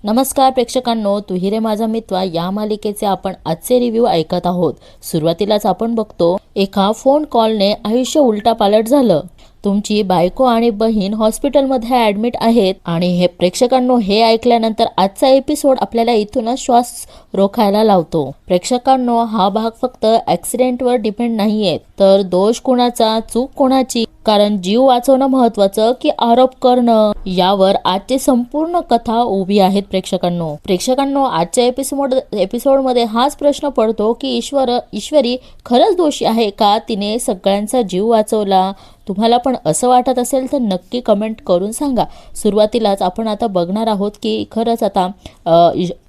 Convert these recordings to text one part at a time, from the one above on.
नमस्कार प्रेक्षकांनो, तू रे माझा मित्र या मालिकेचे आपण आजचे रिव्ह्यू ऐकत आहोत। सुरुवातीलाच आपण बघतो एका फोन कॉलने आयुष्य उलटापालट झालं। तुमची बायको आणि बहीण हॉस्पिटलमध्ये ॲडमिट आहेत आणि हे प्रेक्षकांनो हे ऐकल्यानंतर आजचा एपिसोड आपल्याला इथूनच श्वास रोखायला लावतो। प्रेक्षकांनो, हा भाग फक्त ॲक्सिडेंटवर डिपेंड नाहीये, तर दोष कोणाचा, चूक कोणाची, कारण जीव वाचवणं महत्वाचं की आरोप करणं, यावर आजची संपूर्ण कथा उभी आहेत। प्रेक्षकांनो आजच्या एपिसोडमध्ये हाच प्रश्न पडतो की ईश्वरी खरंच दोषी आहे का? तिने सगळ्यांचा जीव वाचवला। तुम्हाला पण असं वाटत असेल तर नक्की कमेंट करून सांगा। सुरुवातीलाच आपण आता बघणार आहोत की खरंच आता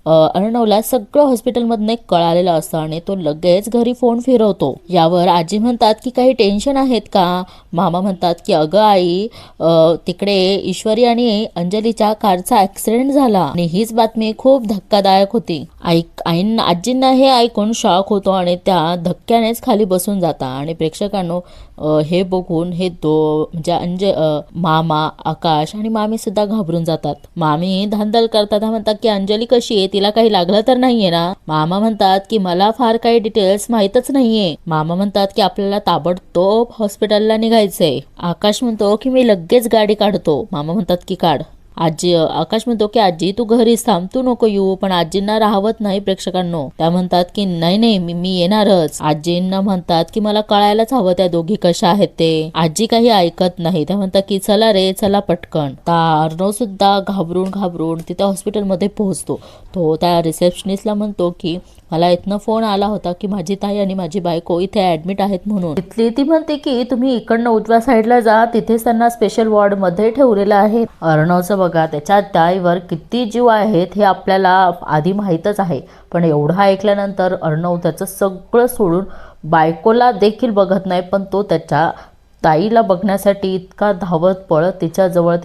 अर्णवला सगळं हॉस्पिटलमधनं कळालेलं असतं आणि तो लगेच घरी फोन फिरवतो। यावर आजी म्हणतात की काही टेन्शन आहेत का? मामा म्हणतात की अगं आई, तिकडे ईश्वरी आणि अंजलीच्या कारचा ॲक्सिडेंट झाला आणि हीच बातमी खूप धक्कादायक होती। आजींना हे ऐकून शॉक होतो आणि त्या धक्क्यानेच खाली बसून जाता आणि प्रेक्षकांनो हे बघून हे म्हणजे मामा, आकाश आणि मामी सुद्धा घाबरून जातात। मामी धांदल करतात, म्हणतात की अंजली कशी आहे, तिला काही लागलं तर नाहीये ना? मामा म्हणतात की मला फार काही डिटेल्स माहीतच नाहीये। मामा म्हणतात की आपल्याला ताबडतोब हॉस्पिटलला निघायचंय। आकाश म्हणतो की मी लगेच गाडी काढतो। मामा म्हणतात की काढ। आकाश म्हणतो की आजी तू घरीच थांब, तू नको येऊ, पण आजींना राहवत नाही। प्रेक्षकांनो त्या म्हणतात की नाही मी येणारच। आजींना म्हणतात की मला कळायलाच हवं त्या दोघी कशा आहेत ते। आजी काही ऐकत नाही, त्या म्हणतात की चला रे चला पटकन। अर्णव सुद्धा घाबरून तिथे हॉस्पिटलमध्ये पोहोचतो। तो त्या रिसेप्शनिस्टला म्हणतो की मला इथनं फोन आला होता की माझी ताई आणि माझी बायको इथे ॲडमिट आहेत म्हणून। ती म्हणते की तुम्ही इकडनं उजव्या साईडला जा, तिथेच त्यांना स्पेशल वॉर्ड मध्ये ठेवलेलं आहे। अर्णवचं बघा, त्याच्या ताईवर किती जीव आहेत हे आपल्याला आधी माहीतच आहे, पण एवढं ऐकल्यानंतर अर्णव त्याचं सगळं सोडून बायकोला देखील बघत नाही, पण तो त्याच्या ताईला बघण्यासाठी इतका धावत पळत तिच्याजवळ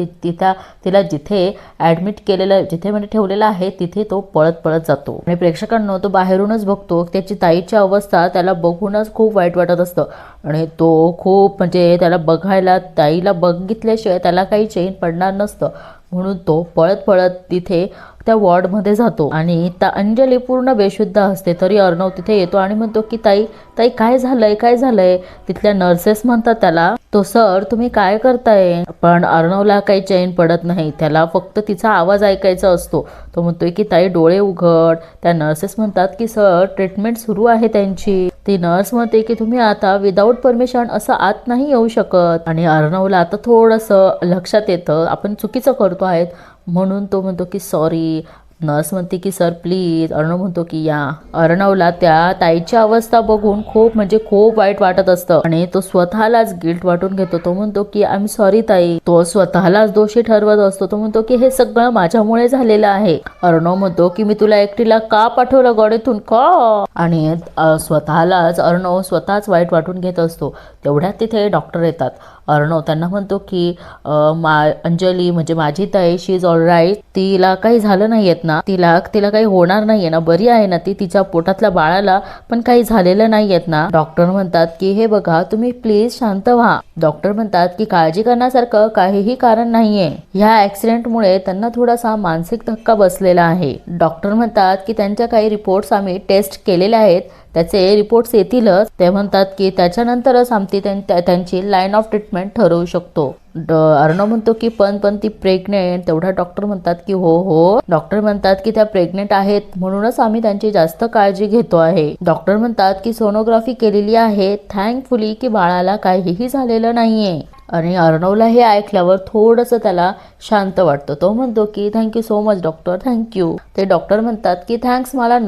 तिला जिथे ॲडमिट केलेलं, जिथे म्हणजे ठेवलेलं आहे तिथे तो पळत जातो। आणि प्रेक्षकांनो तो बाहेरूनच बघतो त्याची ताईची अवस्था त्याला बघूनच खूप वाईट वाटत असतं आणि तो खूप म्हणजे त्याला बघायला, ताईला बघितल्याशिवाय त्याला काही चैन पडणार नसतं, म्हणून तो पळत तिथे त्या वॉर्डमध्ये जातो आणि अंजली पूर्ण बेशुद्ध असते। तरी अर्णव तिथे येतो आणि म्हणतो की ताई काय झालंय? तिथल्या नर्सेस म्हणतात त्याला, तो सर तुम्ही काय करताय? पण अर्णवला काही चैन पडत नाही, त्याला फक्त तिचा आवाज ऐकायचा असतो। तो म्हणतोय की ताई डोळे उघड। त्या नर्सेस म्हणतात की सर ट्रीटमेंट सुरू आहे त्यांची। ती नर्स म्हणते की तुम्ही आता विदाऊट परमिशन असं आत नाही येऊ शकत। आणि अर्णवला आता थोडंसं लक्षात येतं आपण चुकीचं करतो आहेत, म्हणून तो म्हणतो की सॉरी। नर्स म्हणते की सर प्लीज। अर्णव म्हणतो की या। अर्णवला त्या ताईची अवस्था बघून खूप वाईट वाटत असतं आणि तो स्वतःलाच गिल्ट वाटून घेतो। तो म्हणतो की आय एम सॉरी ताई। तो स्वतःलाच दोषी ठरवत असतो। तो म्हणतो की हे सगळं माझ्यामुळे झालेलं आहे। अर्णव म्हणतो की मी तुला एकटीला का पाठवलं गाडीतून का? आणि अर्णव स्वतःच वाईट वाटून घेत असतो। तेवढ्यात तिथे डॉक्टर येतात। अर्णव त्यांना म्हणतो की अंजली म्हणजे माझी ताई शी इज ऑल राईट, तिला काही झालं नाहीयेत ना, तिला काही होणार नाहीये ना, बरी आहे ना ती, तिच्या पोटातल्या बाळाला पण काही झालेलं नाहीयेत ना? डॉक्टर म्हणतात की हे बघा तुम्ही प्लीज शांत व्हा। डॉक्टर म्हणतात की काळजी करण्यासारखं काहीही कारण नाहीये, ह्या ॲक्सिडेंटमुळे त्यांना थोडासा मानसिक धक्का बसलेला आहे। डॉक्टर म्हणतात की त्यांच्या काही रिपोर्ट्स आम्ही टेस्ट केलेले आहेत, त्याचे रिपोर्ट्स येतीलच। ते म्हणतात की त्याच्यानंतरच आम्ही त्यांची लाईन ऑफ ट्रीटमेंट ठरवू शकतो। अर्णव म्हणतो की पण ती प्रेग्नेंट। तेवढा डॉक्टर म्हणतात की हो। डॉक्टर म्हणतात की त्या प्रेग्नेंट आहेत म्हणूनच आम्ही त्यांची जास्त काळजी घेतो आहे। डॉक्टर म्हणतात की सोनोग्राफी केलेली आहे, थँकफुली की बाळाला काहीही झालेलं नाहीये। आणि अर्णवला हे ऐकल्यावर थोडंसं त्याला शांत वाटतं। तो म्हणतो की thank you so much doctor, thank you. ते डॉक्टर म्हणतात की थँक्स मला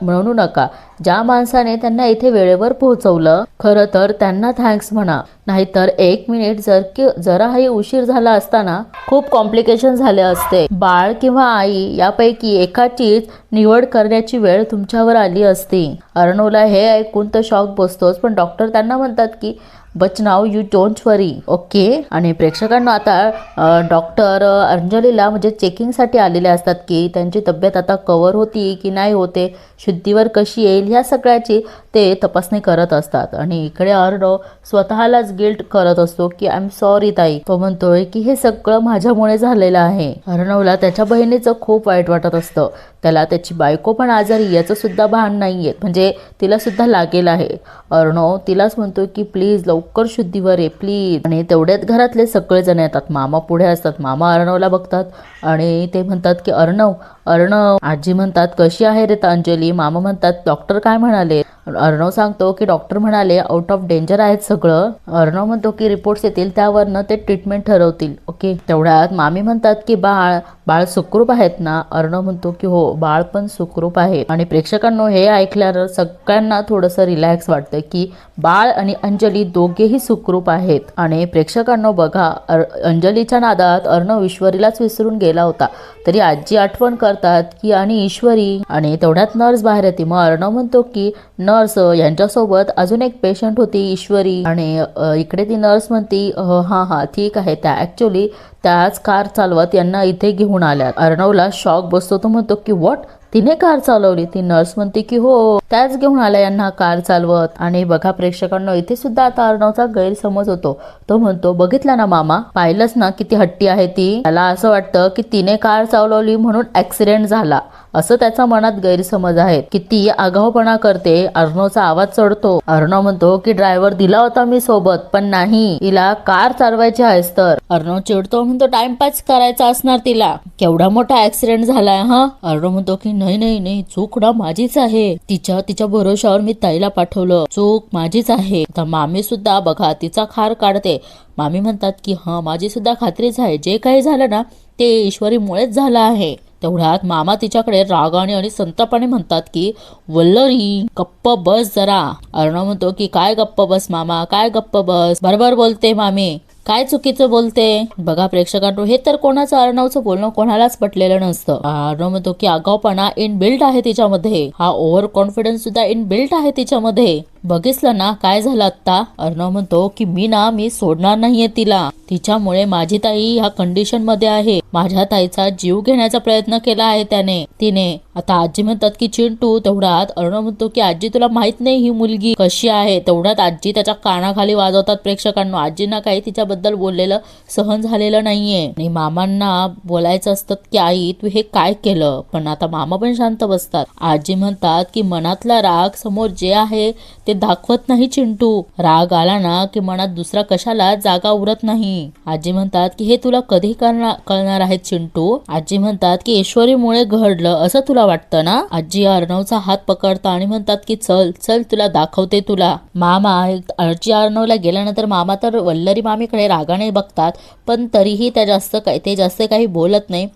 म्हणू नका, ज्या माणसाने त्यांना इथे वेळेवर पोहोचवलं खरं तर त्यांना थँक्स म्हणा, नाहीतर 1 मिनिट जराही उशीर झाला असताना खूप कॉम्प्लिकेशन झाले असते। बाळ किंवा आई यापैकी एकाचीच निवड करण्याची वेळ तुमच्यावर आली असती। अर्णवला हे ऐकून तर शॉक बसतोच, पण डॉक्टर त्यांना म्हणतात की but now you don't worry, okay. आणि प्रेक्षकांना आता डॉक्टर अंजलीला म्हणजे चेकिंगसाठी आलेले असतात की त्यांची तब्येत आता कव्हर होती की नाही होते, शुद्धीवर कशी येईल, ह्या सगळ्याची ते तपासणी करत असतात. आणि इकडे अर्णव स्वतःलाच गिल्ट करत असतो की आय एम सॉरी ताई. तो म्हणतोय की हे सगळं माझ्यामुळे झालेलं आहे. अर्णवला त्याच्या बहिणीचं खूप वाईट वाटत असतं. त्याला त्याची बायको पण आजारी याचं सुद्धा भान नाहीये, म्हणजे तिला सुद्धा लागेल आहे. अर्णव तिलाच म्हणतो की प्लीज लवकर शुद्धीवर ये प्लीज. आणि तेवढ्यात घरातले सगळेजण येतात. मामा पुढे असतात. मामा अर्णवला बघतात आणि ते म्हणतात की अर्णव अर्णव. आजी म्हणतात कशी आहे रे अंजली. मामा म्हणतात डॉक्टर काय म्हणाले. अर्णव सांगतो की डॉक्टर म्हणाले आउट ऑफ डेंजर आहेत सगळं. अर्णव म्हणतो की रिपोर्ट्स येतील त्यावरनं ते ट्रीटमेंट ठरवतील, ओके. तेवढ्यात मामी म्हणतात की बाळ सुखरूप आहेत ना. अर्णव म्हणतो की हो बाळ पण सुखरूप आहे. आणि प्रेक्षकांनो हे ऐकल्यावर सगळ्यांना थोडंसं रिलॅक्स वाटतं की बाळ आणि अंजली दोघेही सुखरूप आहेत. आणि प्रेक्षकांनो बघा अंजलीच्या नादात अर्णव ईश्वरीलाच विसरून गेला होता, तरी आजी आठवण करतात की आणि ईश्वरी. आणि तेवढ्यात नर्स बाहेर येते. मग अर्णव म्हणतो की नर्स यांच्यासोबत अजून एक पेशंट होती ईश्वरी. आणि इकडे ती नर्स म्हणती हा ठीक आहे, त्या ऍक्च्युली त्याच कार चालवत यांना इथे घेऊन आल्या. अर्णवला शॉक बसतो. तो म्हणतो की व्हॉट, तिने कार चालवली. ती नर्स म्हणते की हो त्याच घेऊन आल्या यांना कार चालवत. आणि बघा प्रेक्षकांना इथे सुद्धा आता अर्णवचा गैरसमज होतो. तो म्हणतो बघितलं ना मामा, पाहिलंच ना किती हट्टी आहे ती. त्याला असं वाटतं की तिने कार चालवली म्हणून ऍक्सिडेंट झाला, असं त्याचा मनात गैरसमज आहे. किती आगाऊपणा करते. अर्णवचा आवाज चढतो. अर्णव म्हणतो की ड्रायव्हर दिला होता मी सोबत, पण नाही, तिला कार चालवायची आहेस तर. अर्णव चिडतो, म्हणतो टाइमपास करायचा असणार तिला, केवढा मोठा ऍक्सिडेंट झालाय हा. अर्णव म्हणतो की नाही चूक ना माझीच आहे. तिच्या भरोशावर मी ताईला पाठवलं, चूक माझीच आहे. आता मामी सुद्धा बघा तिचा खार काढते. मामी म्हणतात की हा माझी सुद्धा खात्रीच आहे, जे काही झालं ना ते ईश्वरीमुळेच झालं आहे. तेवढ्यात मामा तिच्याकडे रागाने आणि संतापाने म्हणतात की वल्लरी गप्प बस जरा. अर्णव म्हणतो की काय गप्प बस मामा, काय गप्प बस, बरोबर बोलते मामी, काय चुकीचं बोलते. बघा प्रेक्षकांनो हे तर कोणाचं अर्णवचं बोलणं कोणालाच पटलेलं नसतं. अर्णव म्हणतो की आगाऊपणा इन बिल्ट आहे तिच्यामध्ये, हा ओव्हर कॉन्फिडन्स सुद्धा इन बिल्ट आहे तिच्यामध्ये. बघितलं ना काय झालं आता. अर्णव म्हणतो की मी सोडणार नाहीये तिला, तिच्यामुळे माझी ताई ह्या कंडिशन मध्ये आहे. माझ्या ताईचा जीव घेण्याचा प्रयत्न केला आहे तिने. आता आजी म्हणतात की चिंटू. तेवढ्यात अर्णव म्हणतो की आजी तुला माहित नाही ही मुलगी कशी आहे. तेवढ्यात आजी त्याच्या कानाखाली वाजवतात प्रेक्षकांना. आजींना काही तिच्याबद्दल बोललेलं सहन झालेलं नाहीये. आणि मामांना बोलायचं असतं की आई तू हे काय केलं, पण आता मामा पण शांत बसतात. आजी म्हणतात की मनातला राग समोर जे आहे ते दाखवत नाही चिंटू. राग आला ना की मनात दुसरा कशाला जागा उरत नाही. आजी म्हणतात की हे तुला कधी कळणार आहे चिंटू. आजी म्हणतात की ईश्वरीमुळे घडलं असं तुला वाटतं ना. आजी अर्णवचा हात पकडतात आणि म्हणतात की चल तुला दाखवते तुला. मामा आजी अर्णवला गेल्यानंतर मामा तर वल्लरी मामीकडे रागाने बघतात, पण तरीही ते जास्त काही बोलत नाही.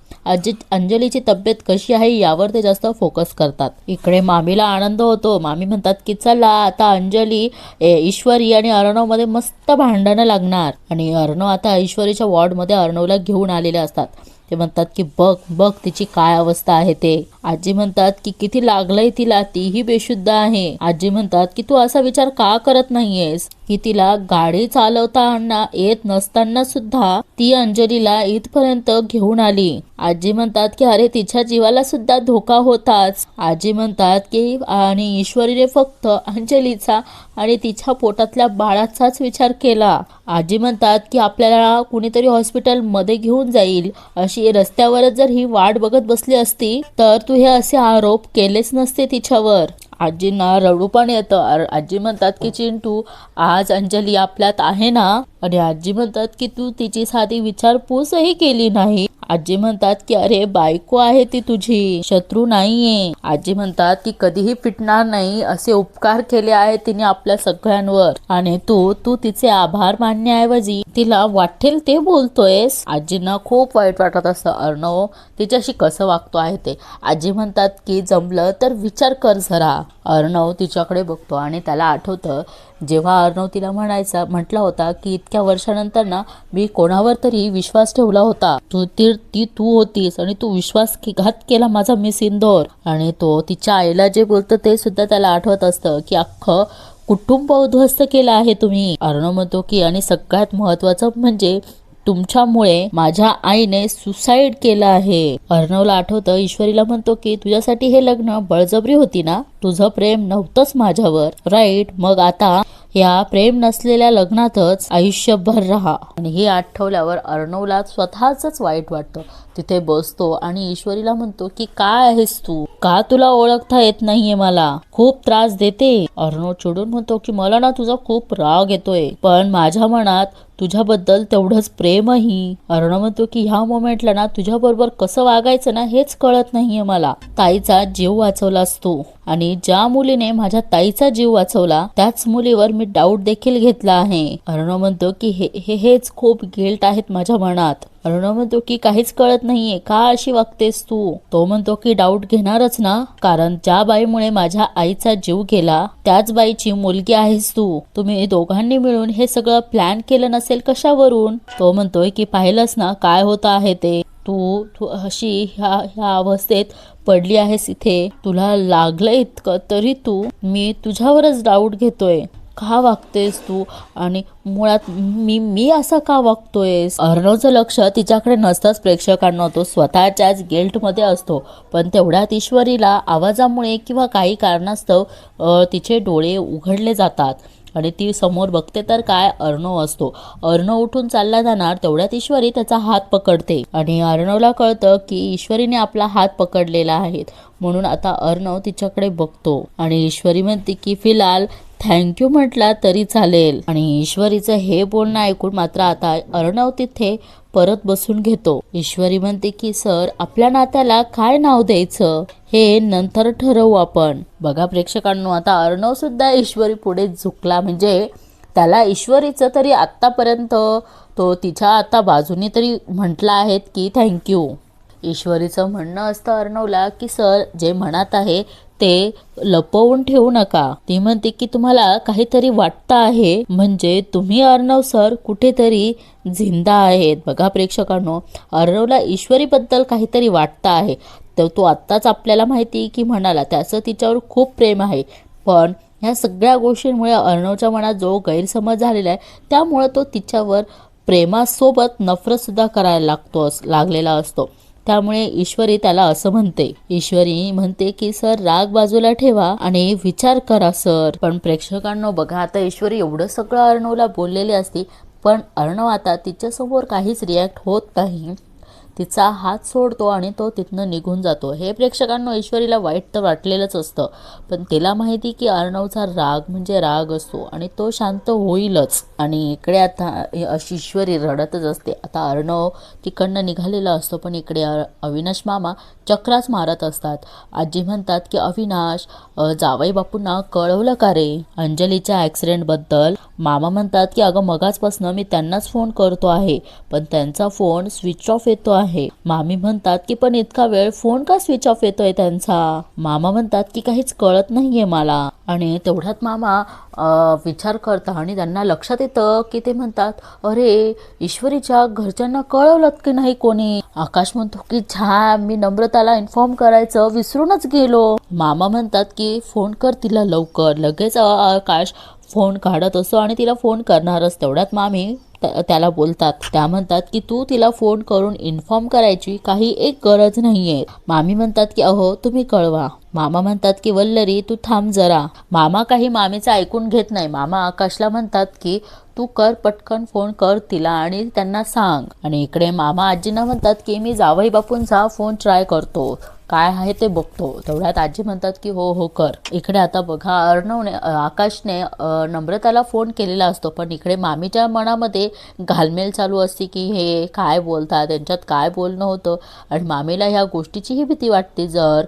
अंजलीची तब्येत कशी आहे यावर ते जास्त फोकस करतात. इकडे मामीला आनंद होतो. मामी म्हणतात की चला आता अंजली ईश्वरी आणि अर्णव मध्ये मस्त भांडणं लागणार. आणि अर्णव आता ईश्वरीच्या वॉर्ड मध्ये अर्णवला घेऊन आलेले असतात. ते म्हणतात की बघ तिची काय अवस्था आहे ते. आजी म्हणतात की किती लागलंय तिला, तीही बेशुद्ध आहे. आजी म्हणतात की तू असा विचार का करत नाहीयेस की तिला गाडी चालवताना येत नसताना सुद्धा ती अंजलीला इथपर्यंत घेऊन आली. आजी म्हणतात की अरे तिच्या जीवाला सुद्धा धोका होताच. आजी म्हणतात की आणि ईश्वरीने फक्त अंजलीचा आणि तिच्या पोटातल्या बाळाचाच विचार केला. आजी म्हणतात की आपल्याला कुणीतरी हॉस्पिटल मध्ये घेऊन जाईल अशी रस्त्यावरच जर ही वाट बघत बसली असती तर तू हे असे आरोप केलेच नसते तिच्यावर. आजींना रडू पण येतं. आजी म्हणतात की चिंटू आज अंजली आपल्यात आहे ना. आणि आजी म्हणतात की तू तिची साधी विचारपूसही केली नाही. आजी म्हणतात की अरे बायको आहे ती तुझी, शत्रू नाहीये. आजी म्हणतात की कधीही फिटणार नाही असे उपकार केले आहेत तिने आपल्या सगळ्यांवर, आणि तू तिचे आभार मानण्याऐवजी तिला वाटेल ते बोलतोयस. आजींना खूप वाईट वाटत असतं अर्णव तिच्याशी कसं वागतो आहे ते. आजी म्हणतात की जमलं तर विचार कर जरा. अर्णव तिच्याकडे बघतो आणि त्याला आठवतं जेव्हा अर्णव तिला म्हटला होता की इतक्या वर्षानंतर ना मी कोणावर तरी विश्वास ठेवला होता, ती तू होतीस आणि तू विश्वासघात केला माझा मिस इंदोर. आणि तो तिच्या आईला जे बोलतो ते सुद्धा त्याला आठवत असतं की अख्खं कुटुंब उद्ध्वस्त केलं आहे तुम्ही. अर्णव म्हणतो की आणि सगळ्यात महत्वाचं म्हणजे तुमच्यामुळे माझ्या आईने सुसाईड केलं आहे. अर्णवला आठवतं ईश्वरीला म्हणतो की तुझ्यासाठी हे लग्न बळजबरी होती ना, तुझं प्रेम नव्हतंच माझ्यावर, राईट? मग आता या प्रेम नसलेल्या लग्नातच आयुष्यभर राहा. आणि हे आठवल्यावर अर्णवला स्वतःच वाईट वाटतं. तिथे बसतो आणि ईश्वरीला म्हणतो की काय आहेस तू, का तुला ओळखता येत नाहीये, मला खूप त्रास देते. अर्णव चिडून म्हणतो की मला ना तुझा खूप राग येतोय, पण माझ्या मनात तुझ्याबद्दल तेवढंच प्रेमही. अर्णव म्हणतो की ह्या मोमेंटला ना तुझ्याबरोबर कसं वागायचं ना हेच कळत नाहीये मला. ताईचा जीव वाचवलास तू, आणि ज्या मुलीने माझ्या ताईचा जीव वाचवला त्याच मुलीवर मी डाऊट देखील घेतला आहे. अर्णव म्हणतो की हेच खूप गिल्ट आहेत माझ्या मनात. अर्णव म्हणतो की काहीच कळत नाहीये, का अशी वागतेस तू? तो म्हणतो की डाऊट घेणारच ना, कारण ज्या बाईमुळे माझ्या आईचा जीव गेला त्याच बाईची मुलगी आहेस तू. तुम्ही दोघांनी मिळून हे सगळं प्लॅन केलं नसेल कशावरून? तो म्हणतोय की पाहिलंस ना काय होतं आहे ते, तू अशी ह्या अवस्थेत पडली आहेस इथे, तुला लागलं इतकं तरी मी तुझ्यावरच डाऊट घेतोय. का वागतेस तू, आणि मुळात मी असा का वागतोयस? अर्णवचं लक्ष तिच्याकडे नसताच प्रेक्षकांना तो स्वतःच्याच गिल्टमध्ये असतो. पण तेवढ्यात ईश्वरीला आवाजामुळे किंवा काही कारणास्तव तिचे डोळे उघडले जातात आणि ती समोर बघते तर काय, अर्णव असतो. अर्णव उठून चालला जाणार तेवढ्यात ईश्वरी त्याचा हात पकडते आणि अर्णवला कळतं की ईश्वरीने आपला हात पकडलेला आहे. म्हणून आता अर्णव तिच्याकडे बघतो आणि ईश्वरी म्हणते की फिलहाल थँक्यू म्हटला तरी चालेल. आणि ईश्वरीचं हे बोलणं ऐकून मात्र आता अर्णव तिथे परत बसून घेतो. ईश्वरी म्हणते की सर, आपल्या नात्याला काय नाव द्यायचं हे नंतर ठरवू आपण. बघा प्रेक्षकांनो, आता अर्णव सुद्धा ईश्वरी पुढे झुकला. म्हणजे त्याला ईश्वरीचं तरी आत्तापर्यंत तो तिच्या आता बाजूने तरी म्हटलं आहेत की थँक्यू. ईश्वरीचं म्हणणं असतं अर्णवला की सर, जे मनात आहे ते लपवून ठेवू नका. ती म्हणते की तुम्हाला काहीतरी वाटतं आहे, म्हणजे तुम्ही अर्णव सर कुठेतरी जिंदा आहेत. बघा प्रेक्षकांनो, अर्णवला ईश्वरीबद्दल काहीतरी वाटतं आहे. तर तो आत्ताच आपल्याला माहिती की म्हणाला त्याचं तिच्यावर खूप प्रेम आहे, पण ह्या सगळ्या गोष्टींमुळे अर्णवच्या मनात जो गैरसमज झालेला आहे त्यामुळे तो तिच्यावर प्रेमासोबत नफरत सुद्धा करायला लागलेला असतो. त्यामुळे ईश्वरी त्याला असं म्हणते. ईश्वरी म्हणते की सर, राग बाजूला ठेवा आणि विचार करा सर. पण प्रेक्षकांनो बघा, आता ईश्वरी एवढं सगळं अर्णवला बोललेली असती, पण अर्णव आता तिच्यासमोर काहीच रिॲक्ट होत नाही. तिचा हात सोडतो आणि तो तिथनं निघून जातो. हे प्रेक्षकांना ईश्वरीला वाईट तर वाटलेलंच असतं, पण तिला माहिती की अर्णवचा राग म्हणजे राग असतो आणि तो शांत होईलच. आणि इकडे आता अशी ईश्वरी रडतच असते. आता अर्णव तिकडनं निघालेला असतो, पण इकडे अविनाश मामा चक्राच मारत असतात. आजी म्हणतात की अविनाश, जावई बापूंना कळवलं का रे अंजलीच्या ॲक्सिडेंटबद्दल? मामा म्हणतात की अगं मगाचपासून मी त्यांनाच फोन करतो आहे, पण त्यांचा फोन स्विच ऑफ येतो आहे. मामी म्हणतात की पण इतका वेळ फोन का स्विच ऑफ येतोय त्यांचा? मामा म्हणतात की काहीच कळत नाहीये मला. आणि तेवढ्यात मामा विचार करतात आणि त्यांना लक्षात येतं की ते म्हणतात, अरे ईश्वरीच्या घरच्यांना कळवलं की नाही कोणी? आकाश म्हणतो की छान, मी नम्रताला इन्फॉर्म करायचं विसरूनच गेलो. मामा म्हणतात की फोन कर तिला लवकर. लगेच आकाश फोन काढत असतो आणि तिला फोन करणारच. तेवढ्यात मामी त्याला बोलतात. त्या म्हणतात की तू तिला फोन करून इन्फॉर्म करायची काही एक गरज नाहीये. मामी म्हणतात की अहो तुम्ही कळवा. मामा म्हणतात की वल्लरी तू थांब जरा. मामा काही मामीचं ऐकून घेत नाही. मामा आकाशला म्हणतात की तू कर, पटकन फोन कर तिला आणि त्यांना सांग. आणि इकडे मामा आजींना म्हणतात की मी जावई बापूंचा फोन ट्राय करतो, काय आहे ते बघतो. तेवढ्यात आजी म्हणतात की हो हो कर. इकडे आता बघा, आकाशने नम्रताला फोन केलेला असतो, पण इकडे मामीच्या मनामध्ये घालमेल चालू असते की हे काय बोलतात, त्यांच्यात काय बोलणं होतं. आणि मामीला ह्या गोष्टीचीही भीती वाटते, जर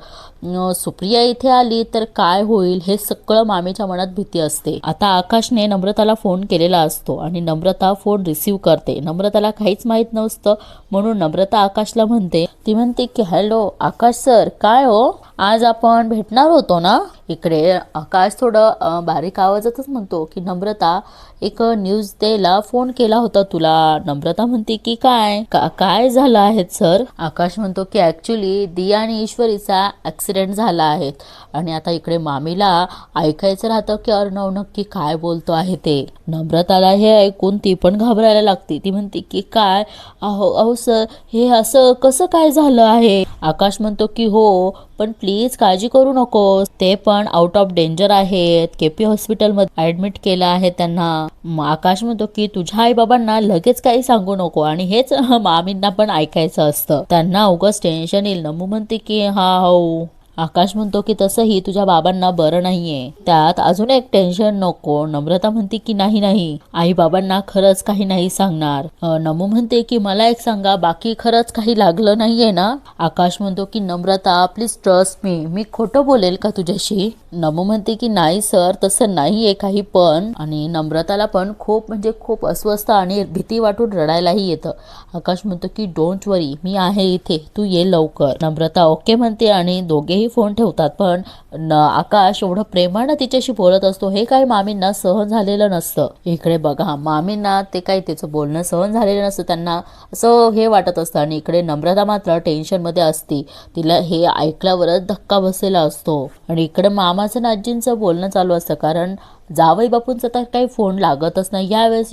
सुप्रिया इथे आली तर काय होईल, हे सगळं मामीच्या मनात भीती असते. आता आकाशने नम्रताला फोन केलेला असतो आणि नम्रता फोन रिसीव्ह करते. नम्रताला काहीच माहीत नसतं, म्हणून नम्रता आकाशला म्हणते. ती म्हणते की हॅलो आकाश सर, काय हो, आज आपण भेटणार होतो ना? इकडे आकाश थोडं बारीक आवाजातच म्हणतो की नम्रता एक न्यूज द्यायला फोन केला होता तुला. नम्रता म्हणते की काय झालं आहे सर. आकाश म्हणतो की ऍक्च्युली दिया आणि ईश्वरीचा ऍक्सिडेंट झाला आहे आणि आता इकडे मामीला ऐकायचं राहतं की अर्णव नक्की काय बोलतो आहे ते. नम्रताला हे ऐकून ती पण घाबरायला लागते. ती म्हणते की काय अहो सर हे असं कसं काय झालं आहे. आकाश म्हणतो की हो पण प्लीज काळजी करू नकोस, ते पण आउट ऑफ डेंजर आहेत, केपी हॉस्पिटलमध्ये ऍडमिट केलं आहे त्यांना. आकाश म्हणतो की तुझ्या आई बाबांना लगेच काही सांगू नको आणि हेच मामींना पण ऐकायचं असतं, त्यांना उगाच टेन्शन येईल. नमू म्हणते की हा हो. आकाश म्हणतो की तसंही तुझ्या बाबांना बरं नाहीये, त्यात अजून एक टेन्शन नको. नम्रता म्हणते की नाही आई बाबांना खरंच काही नाही सांगणार. नमू म्हणते की मला एक सांगा, बाकी खरंच काही लागलं नाहीये ना. आकाश म्हणतो की नम्रता प्लीज ट्रस्ट मी खोटं बोलेल का तुझ्याशी. नमू म्हणते की नाही सर तसं नाहीये काही पण. आणि नम्रताला पण खूप अस्वस्थ आणि भीती वाटून रडायलाही येतं. आकाश म्हणतो की डोंट वरी मी आहे इथे, तू ये लवकर. नम्रता ओके म्हणते आणि दोघेही फोन ठेवतात. पण आकाश एवढं प्रेमानं तिच्याशी बोलत असतो हे काही मामींना सहन झालेलं नसतं. इकडे बघा मामींना ते काही त्याचं बोलणं सहन झालेलं नसतं, त्यांना असं हे वाटत असतं. आणि इकडे नम्रता मात्र टेन्शन मध्ये असते, तिला हे ऐकल्यावरच धक्का बसलेला असतो. आणि इकडे मामाचं आणि आजींचं बोलणं चालू असतं, कारण जावई बापूंचा तर काही फोन लागतच नाही यावेळेस.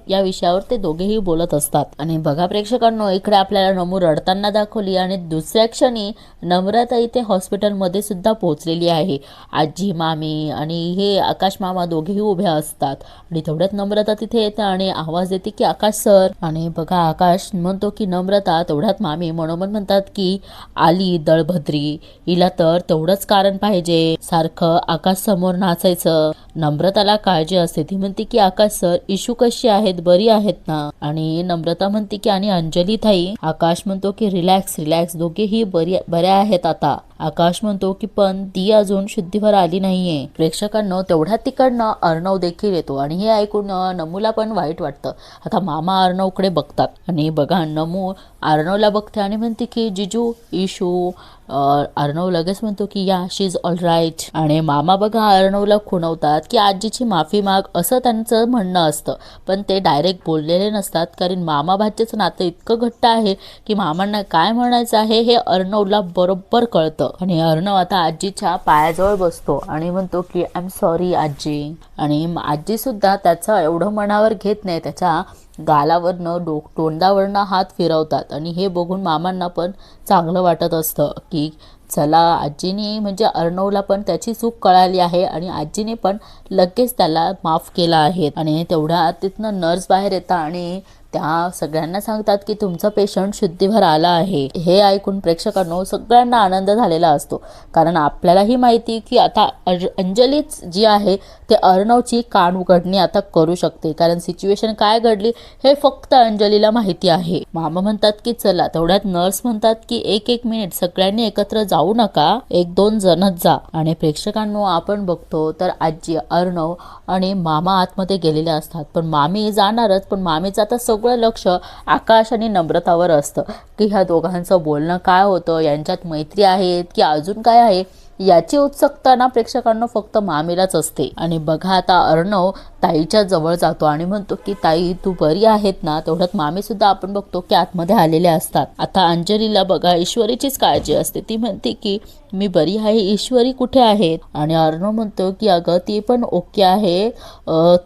या विषयावर ते दोघेही बोलत असतात. आणि बघा प्रेक्षकांनो इकडे आपल्याला नमू रडताना दाखवली आणि दुसऱ्या क्षणी नम्रता इथे हॉस्पिटलमध्ये सुद्धा पोहोचलेली आहे. आजी मामी आणि हे आकाश मामा दोघेही उभे असतात. आणि तेवढ्यात नम्रता तिथे येते आणि आवाज देते की आकाश सर. आणि बघा आकाश म्हणतो की नम्रता. तेवढ्यात मामी मनोमन म्हणतात की आली दळभद्री, हिला तर तेवढंच कारण पाहिजे सारखं आकाश समोर नाचायचं. नम्रताला काळजी असते, ती म्हणते की आकाश सर इशू कशी आहेत, बरी आहेत ना. आणि नम्रता म्हणते की आणि अंजली ताई. आकाश म्हणतो की रिलॅक्स दोघेही बऱ्या आहेत आता. आकाश म्हणतो की पण ती अजून शुद्धीवर आली नाहीये. प्रेक्षकांनो तेवढ्यात तिकडनं अर्णव देखील येतो आणि हे ऐकून नमूला पण वाईट वाटतं. आता मामा अर्णवकडे बघतात आणि बघा नमू अर्णवला बघते आणि म्हणते की जिजू इशू. अर्णव लगेच म्हणतो की या शी इज ऑल राईट. आणि मामा बघा अर्णवला खुणवतात की आजीची माफी माग असं त्यांचं म्हणणं असतं, पण ते डायरेक्ट बोललेले नसतात, कारण मामा भाच्याचं नातं इतकं घट्ट आहे की मामांना काय म्हणायचं आहे हे अर्णवला बरोबर कळतं. आणि अर्णव आता आजीच्या पायाजवळ बसतो आणि म्हणतो की आय एम सॉरी आजी. आणि आजी सुद्धा त्याचं एवढं मनावर घेत नाही, त्याच्या गालावरनं तोंडावरनं हात फिरवतात. आणि हे बघून मामांना पण चांगलं वाटत असतं की चला आजीने म्हणजे अर्णवला पण त्याची चूक कळाली आहे आणि आजीने पण लगेच त्याला माफ केला आहे. आणि तेवढ्या तिथनं नर्स बाहेर येतात आणि त्या सगळ्यांना सांगतात की तुमचा पेशंट शुद्धीवर आला आहे. हे ऐकून प्रेक्षकांनो सगळ्यांना आनंद झालेला असतो, कारण आपल्यालाही माहिती की आता अंजलीच जी आहे ते अर्णवची कान उघडणी आता करू शकते, कारण सिच्युएशन काय घडली हे फक्त अंजलीला माहिती आहे. मामा म्हणतात की चला. तेवढ्यात नर्स म्हणतात की एक मिनिट सगळ्यांनी एकत्र जाऊ नका, 1-2 जणच जा. आणि प्रेक्षकांनो आपण बघतो तर आजी अर्णव आणि मामा आतमध्ये गेलेले असतात, पण मामी जाणारच, पण मामीचं आता सगळं लक्ष आकाश आणि नम्रतावर असतं की ह्या दोघांचं बोलणं काय होतं, यांच्यात मैत्री आहे की अजून काय आहे याची उत्सुकता ना प्रेक्षकांना फक्त मामीलाच असते. आणि बघा आता अर्णव ताईच्या जवळ जातो आणि म्हणतो की ताई तू बरी आहेत ना. तेवढ्यात मामी सुद्धा आपण बघतो की आतमध्ये आलेले असतात. आता अंजलीला बघा ईश्वरीचीच काळजी असते, ती म्हणते की मी बरी आहे, ईश्वरी कुठे आहेत. आणि अर्णव म्हणतो की अगं ती पण ओके आहे,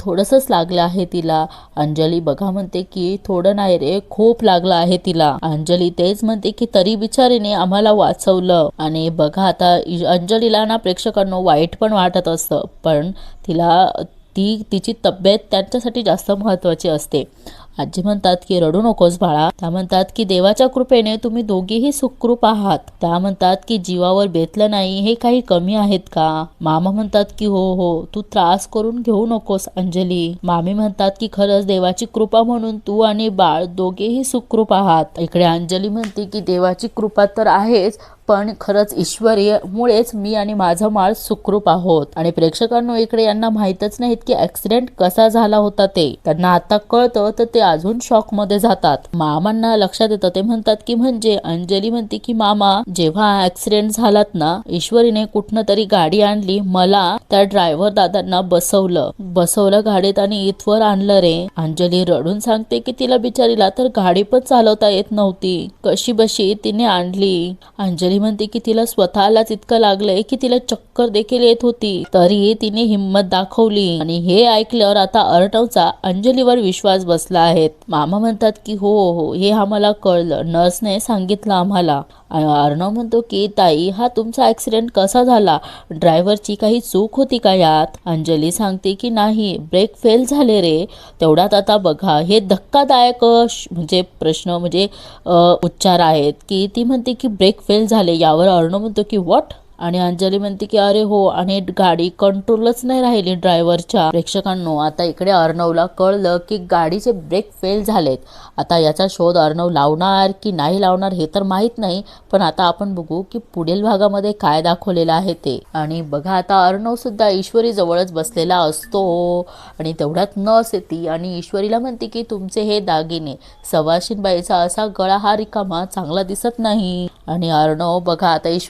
थोडंसंच लागलं आहे तिला. अंजली बघा म्हणते की थोडं नाही रे, खूप लागलं आहे तिला. अंजली तेच म्हणते की तरी बिचारीने आम्हाला वाचवलं. आणि बघा आता अंजलीला ना प्रेक्षकांना वाईट पण वाटत असतं, पण तिची तब्येत त्यांच्यासाठी जास्त महत्वाची असते. आजी म्हणतात की रडू नकोस बाळा. त्या म्हणतात की देवाच्या कृपेने तुम्ही दोघेही सुखरूप आहात. त्या म्हणतात की जीवावर बेतलं नाही हे काही कमी आहेत का. मामा म्हणतात की हो तू त्रास करून घेऊ नकोस अंजली. मामी म्हणतात की खरंच देवाची कृपा म्हणून तू आणि बाळ दोघेही सुखरूप आहात. इकडे अंजली म्हणते की देवाची कृपा तर आहेच, पण खरंच ईश्वरीमुळेच मी आणि माझा माळ सुखरूप आहोत. आणि प्रेक्षकांनो, इकडे यांना माहीतच नाहीत की ऍक्सिडेंट कसा झाला होता ते. त्यांना आता कळतं तर ते अजून शॉक मध्ये जातात. मामांना लक्षात येतं. ते म्हणतात की म्हणजे अंजली म्हणते की मामा, जेव्हा ऍक्सिडेंट झालात ना, ईश्वरीने कुठनं तरी गाडी आणली, मला त्या ड्रायव्हर दादांना बसवलं गाडीत आणि इथवर आणलं रे. अंजली रडून सांगते की तिला बिचारीला तर गाडी पण चालवता येत नव्हती, कशी बशी तिने आणली. अंजली म्हणते की तिला स्वतःलाच इतकं लागलंय की तिला चक्कर देखील येत होती, तरी तिने हिंमत दाखवली. आणि हे ऐकल्यावर आता अर्णवचा अंजलीवर विश्वास बसला आहे. मामा म्हणतात की हो हो, हे आम्हाला कळलं, नर्सने सांगितलं आम्हाला. अर्णव म्हणतो की ताई, हा तुमचा ऍक्सिडेंट कसा झाला, ड्रायव्हरची काही चूक होती का यात? अंजली सांगते की नाही, ब्रेक फेल झाले रे. तेवढ्यात आता बघा, हे धक्कादायक म्हणजे प्रश्न म्हणजे उच्चार आहेत की ती म्हणते की ब्रेक फेल झाले. यावर अर्णव म्हणतो की व्हॉट? आणि अंजली म्हणते की अरे हो, आणि गाडी कंट्रोलच नाही राहिली ड्रायव्हरच्या. प्रेक्षकांनो, आता इकडे अर्णवला कळलं की गाडीचे ब्रेक फेल झालेत. आता याचा शोध अर्णव लावणार की नाही लावणार हे तर माहित नाही, पण आता आपण बघू की पुढील भागामध्ये काय दाखवलेलं आहे ते. आणि बघा, आता अर्णव सुद्धा ईश्वरी जवळच बसलेला असतो आणि तेवढ्यात नर्स येते आणि ईश्वरीला म्हणते की तुमचे हे दागिने, सवाशीनबाईचा असा गळा हा रिकामा चांगला दिसत नाही. आणि अर्णव बघा, आता ईश्वरी